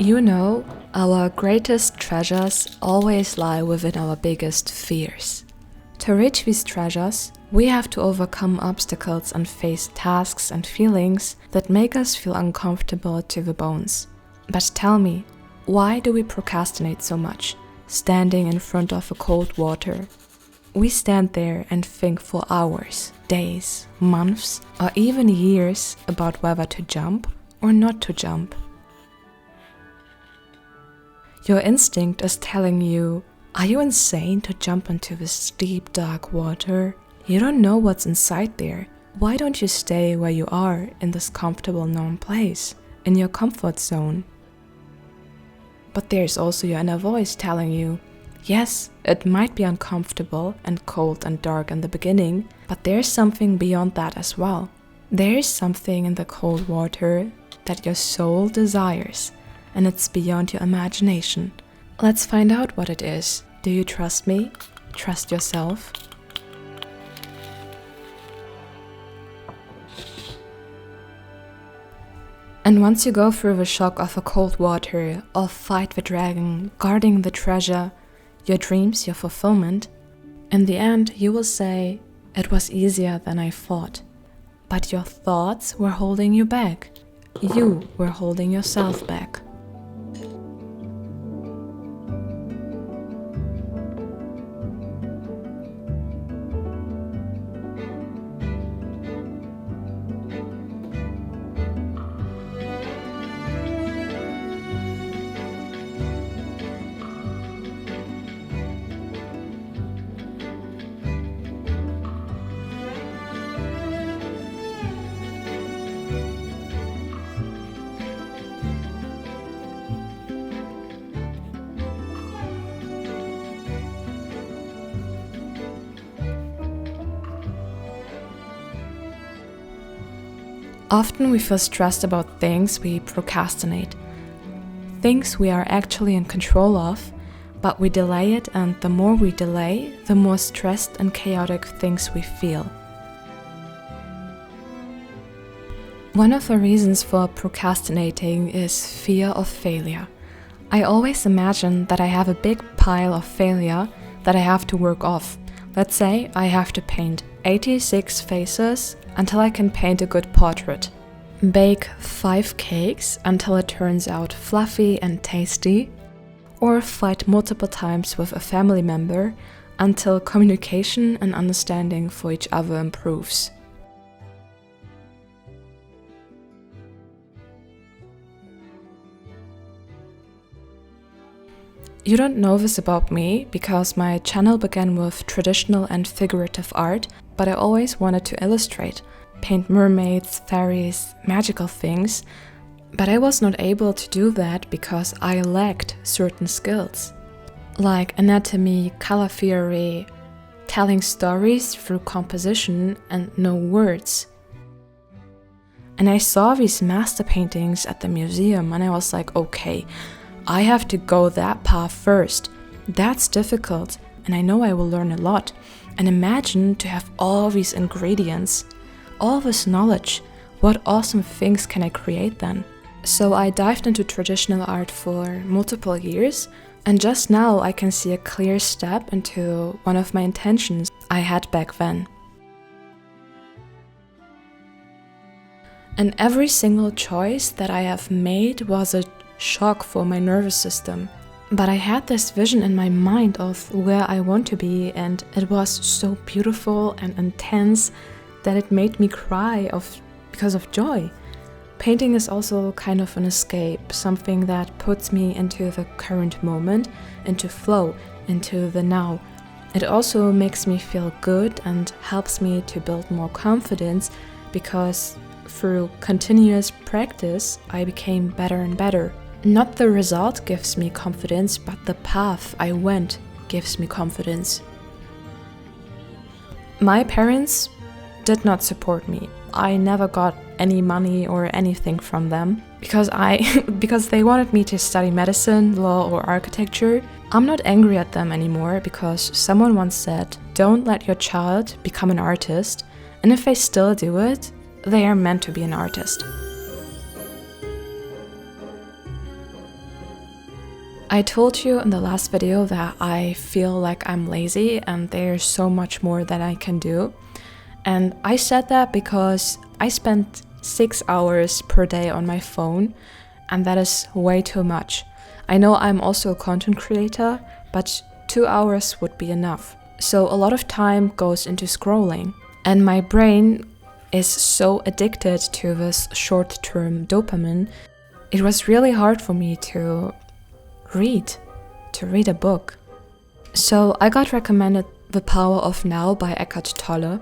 You know, our greatest treasures always lie within our biggest fears. To reach these treasures, we have to overcome obstacles and face tasks and feelings that make us feel uncomfortable to the bones. But tell me, why do we procrastinate so much, standing in front of a cold water? We stand there and think for hours, days, months, or even years about whether to jump or not to jump. Your instinct is telling you, are you insane to jump into this deep, dark water? You don't know what's inside there. Why don't you stay where you are in this comfortable, known place, in your comfort zone? But there's also your inner voice telling you, yes, it might be uncomfortable and cold and dark in the beginning, but there's something beyond that as well. There's something in the cold water that your soul desires, and it's beyond your imagination. Let's find out what it is. Do you trust me? Trust yourself? And once you go through the shock of a cold water, of fight the dragon, guarding the treasure, your dreams, your fulfillment, in the end you will say, it was easier than I thought. But your thoughts were holding you back. You were holding yourself back. Often we feel stressed about things we procrastinate, things we are actually in control of, but we delay it, and the more we delay, the more stressed and chaotic things we feel. One of the reasons for procrastinating is fear of failure. I always imagine that I have a big pile of failure that I have to work off. Let's say I have to paint 86 faces until I can paint a good portrait. Bake 5 cakes until it turns out fluffy and tasty. Or fight multiple times with a family member until communication and understanding for each other improves. You don't know this about me because my channel began with traditional and figurative art, but I always wanted to illustrate, paint mermaids, fairies, magical things, but I was not able to do that because I lacked certain skills, like anatomy, color theory, telling stories through composition and no words. And I saw these master paintings at the museum and I was like, okay, I have to go that path first. That's difficult, and I know I will learn a lot. And imagine to have all these ingredients, all this knowledge. What awesome things can I create then? So I dived into traditional art for multiple years, and just now I can see a clear step into one of my intentions I had back then. And every single choice that I have made was a shock for my nervous system. But I had this vision in my mind of where I want to be, and it was so beautiful and intense that it made me cry because of joy. Painting is also kind of an escape, something that puts me into the current moment, into flow, into the now. It also makes me feel good and helps me to build more confidence because through continuous practice, I became better and better. Not the result gives me confidence, but the path I went gives me confidence. My parents did not support me. I never got any money or anything from them because they wanted me to study medicine, law, or architecture. I'm not angry at them anymore because someone once said, don't let your child become an artist, and if they still do it, they are meant to be an artist. I told you in the last video that I feel like I'm lazy and there's so much more that I can do. And I said that because I spent 6 hours per day on my phone, and that is way too much. I know I'm also a content creator, but 2 hours would be enough. So a lot of time goes into scrolling, and my brain is so addicted to this short-term dopamine. It was really hard for me to read a book. So I got recommended The Power of Now by Eckhart Tolle,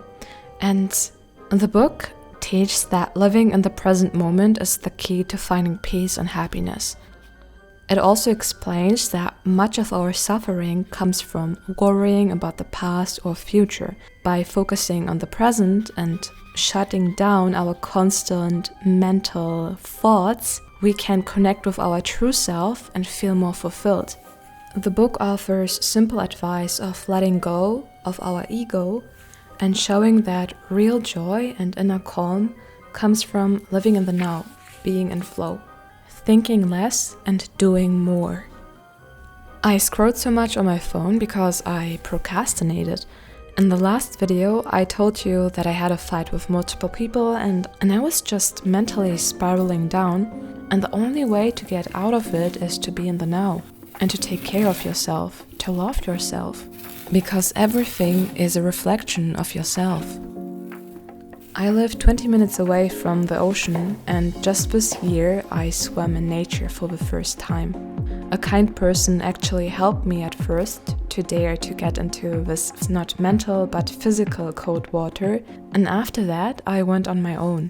and the book teaches that living in the present moment is the key to finding peace and happiness. It also explains that much of our suffering comes from worrying about the past or future. By focusing on the present and shutting down our constant mental thoughts, we can connect with our true self and feel more fulfilled. The book offers simple advice of letting go of our ego and showing that real joy and inner calm comes from living in the now, being in flow, thinking less and doing more. I scrolled so much on my phone because I procrastinated. In the last video, I told you that I had a fight with multiple people and I was just mentally spiraling down, and the only way to get out of it is to be in the now and to take care of yourself, to love yourself, because everything is a reflection of yourself. I live 20 minutes away from the ocean, and just this year I swam in nature for the first time. A kind person actually helped me at first to dare to get into this not mental but physical cold water, and after that I went on my own.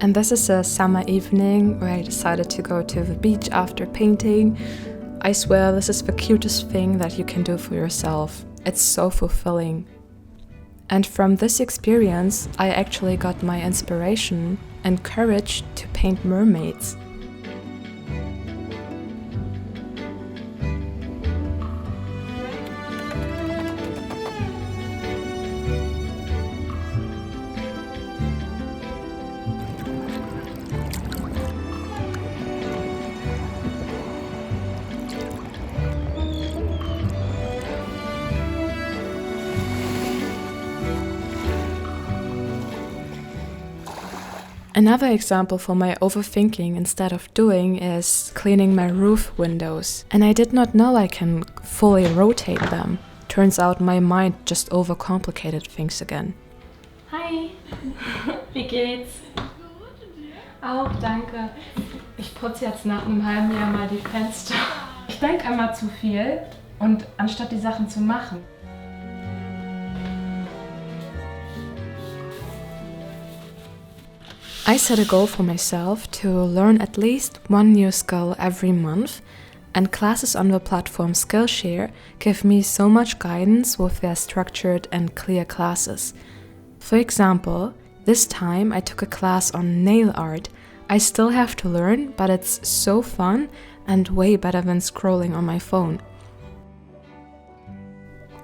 And this is a summer evening where I decided to go to the beach after painting. I swear this is the cutest thing that you can do for yourself. It's so fulfilling. And from this experience, I actually got my inspiration and courage to paint mermaids. Another example for my overthinking instead of doing is cleaning my roof windows. And I did not know I can fully rotate them. Turns out my mind just overcomplicated things again. Hi, wie geht's? Auch, danke. Ich putze jetzt nach einem halben Jahr mal die Fenster. Ich denke immer zu viel und anstatt die Sachen zu machen. I set a goal for myself to learn at least one new skill every month, and classes on the platform Skillshare give me so much guidance with their structured and clear classes. For example, this time I took a class on nail art. I still have to learn, but it's so fun and way better than scrolling on my phone.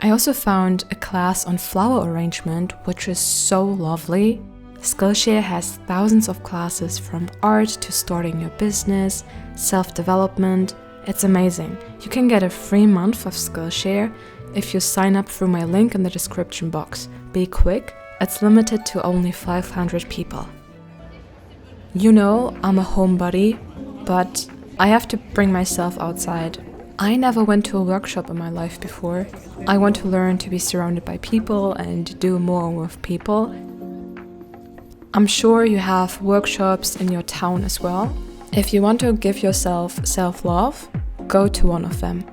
I also found a class on flower arrangement, which is so lovely. Skillshare has thousands of classes from art to starting your business, self-development. It's amazing. You can get a free month of Skillshare if you sign up through my link in the description box. Be quick, it's limited to only 500 people. You know, I'm a homebody, but I have to bring myself outside. I never went to a workshop in my life before. I want to learn to be surrounded by people and do more with people. I'm sure you have workshops in your town as well. If you want to give yourself self-love, go to one of them.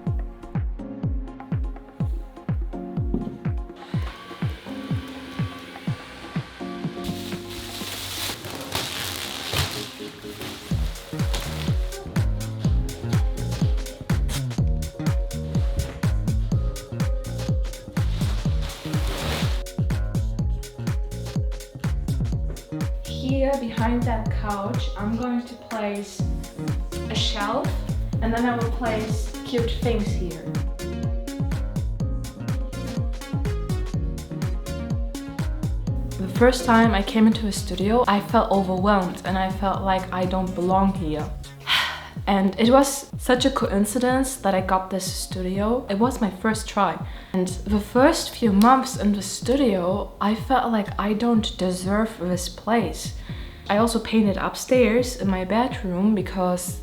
Here behind that couch, I'm going to place a shelf, and then I will place cute things here. The first time I came into a studio, I felt overwhelmed and I felt like I don't belong here. And it was such a coincidence that I got this studio. It was my first try. And the first few months in the studio, I felt like I don't deserve this place. I also painted upstairs in my bedroom because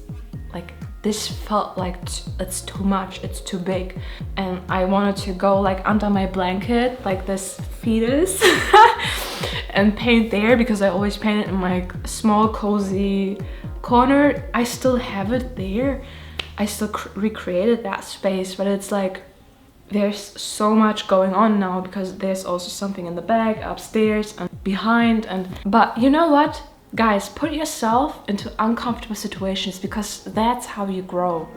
like this felt like it's too much, it's too big. And I wanted to go like under my blanket, like this fetus, and paint there because I always painted in my small cozy corner. I still have it there. I still recreated that space, but it's like there's so much going on now because there's also something in the back, upstairs and behind. But you know what? Guys, put yourself into uncomfortable situations because that's how you grow.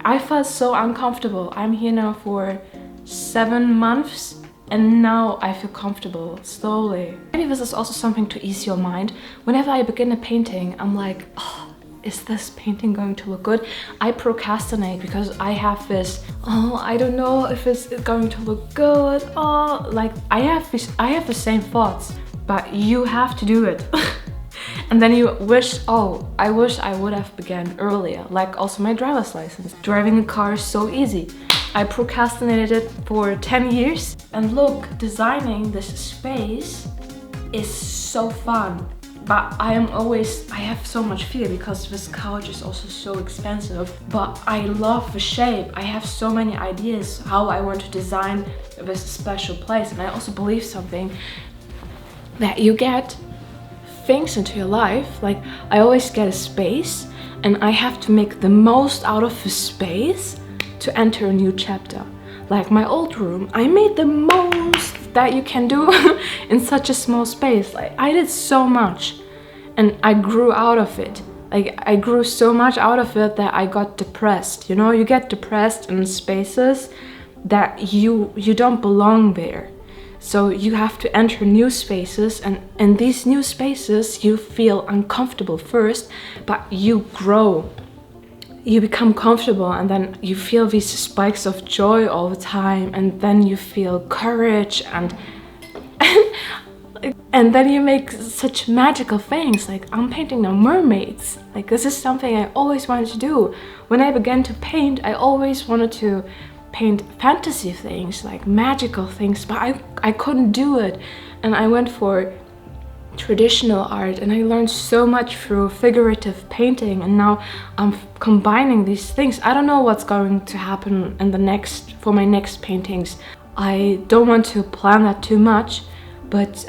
I felt so uncomfortable. I'm here now for 7 months and now I feel comfortable slowly. Maybe this is also something to ease your mind. Whenever I begin a painting, I'm like, oh, is this painting going to look good? I procrastinate because I have this, oh, I don't know if it's going to look good. Oh, like I have the same thoughts, but you have to do it. And then you wish, oh, I wish I would have begun earlier. Like also my driver's license. Driving a car is so easy. I procrastinated it for 10 years. And look, designing this space is so fun. But I have so much fear because this couch is also so expensive. But I love the shape. I have so many ideas how I want to design this special place. And I also believe something that you get things into your life. Like I always get a space and I have to make the most out of the space to enter a new chapter. Like my old room, I made the most that you can do in such a small space. Like I did so much and I grew out of it. Like I grew so much out of it that I got depressed. You know, you get depressed in spaces that you don't belong there. So you have to enter new spaces, and in these new spaces you feel uncomfortable first, but you grow. You become comfortable and then you feel these spikes of joy all the time, and then you feel courage and then you make such magical things. Like I'm painting now mermaids. Like this is something I always wanted to do. When I began to paint, I always wanted to paint fantasy things, like magical things, but I couldn't do it. And I went for traditional art and I learned so much through figurative painting, and now I'm combining these things. I don't know what's going to happen in for my next paintings. I don't want to plan that too much, but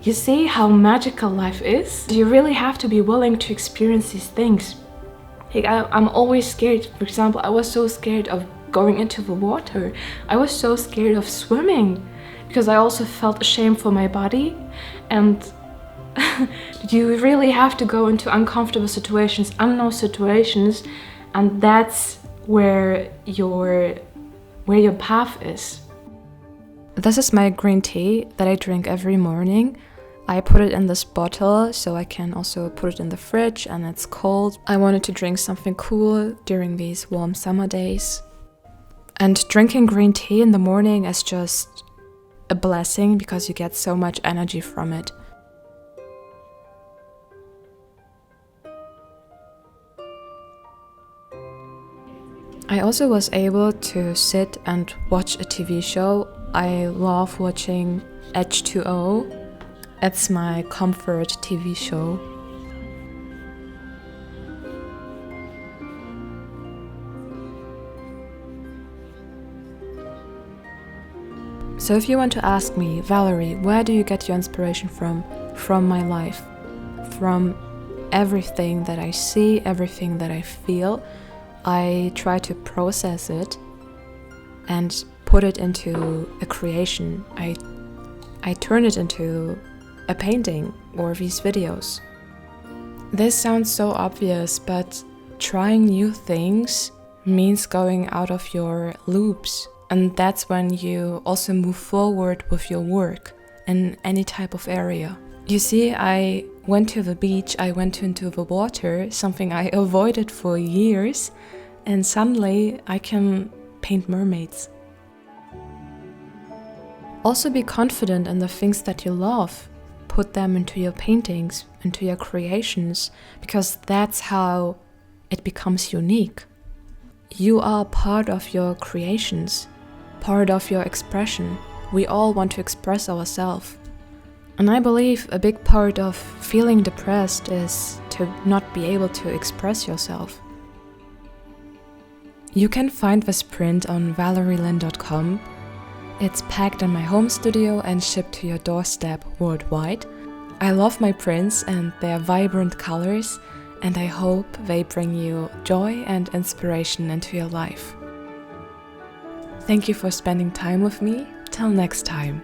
you see how magical life is? You really have to be willing to experience these things. Like I'm always scared. For example, I was so scared of going into the water. I was so scared of swimming because I also felt ashamed for my body. And you really have to go into uncomfortable situations, unknown situations, and that's where your path is. This is my green tea that I drink every morning. I put it in this bottle so I can also put it in the fridge and it's cold. I wanted to drink something cool during these warm summer days. And drinking green tea in the morning is just a blessing because you get so much energy from it. I also was able to sit and watch a TV show. I love watching H2O. It's my comfort TV show. So if you want to ask me, Valerie, where do you get your inspiration from? From my life, from everything that I see, everything that I feel. I try to process it and put it into a creation. I turn it into a painting or these videos. This sounds so obvious, but trying new things means going out of your loops. And that's when you also move forward with your work in any type of area. You see, I went to the beach, I went into the water, something I avoided for years, and suddenly I can paint mermaids. Also be confident in the things that you love. Put them into your paintings, into your creations, because that's how it becomes unique. You are part of your creations, part of your expression. We all want to express ourselves. And I believe a big part of feeling depressed is to not be able to express yourself. You can find this print on valerielin.com. It's packed in my home studio and shipped to your doorstep worldwide. I love my prints and their vibrant colors, and I hope they bring you joy and inspiration into your life. Thank you for spending time with me. Till next time.